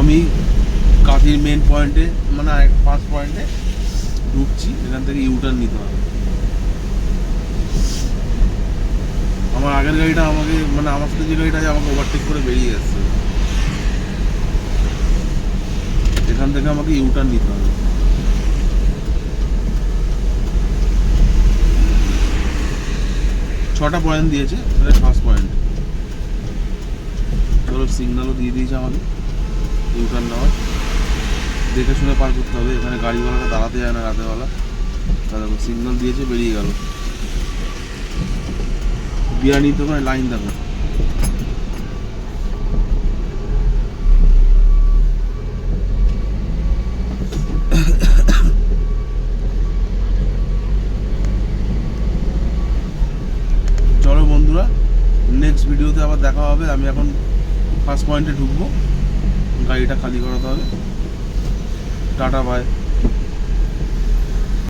আমি কাঁথির মেন পয়েন্টে মানে ফার্স্ট পয়েন্টে ঢুকছি, এখান থেকে ইউটার্ন নিতে হবে। আমার আগের গাড়িটা আমাকে মানে আমার সাথে যে গাড়িটা আছে আমাকে ওভারটেক করে বেরিয়ে যাচ্ছে, এখান থেকে আমাকে ইউটার্ন নিতে হবে। ছটা পয়েন্ট দিয়েছে, ফার্স্ট পয়েন্ট। চলো সিগন্যালও দিয়ে দিয়েছে আমাকে ইউটার্ন নেওয়ার, দেখে শুনে পার করতে হবে। এখানে গাড়িওয়ালাটা দাঁড়াতে যায় না রাতেরবেলা। দেখো সিগন্যাল দিয়েছে, বেরিয়ে গেল। বিরিয়ানির দোকানে লাইন দেখো। চলো বন্ধুরা, নেক্সট ভিডিওতে আবার দেখা হবে। আমি এখন ফার্স্ট পয়েন্টে ঢুকবো, গাড়িটা খালি করাতে হবে। Tata bye.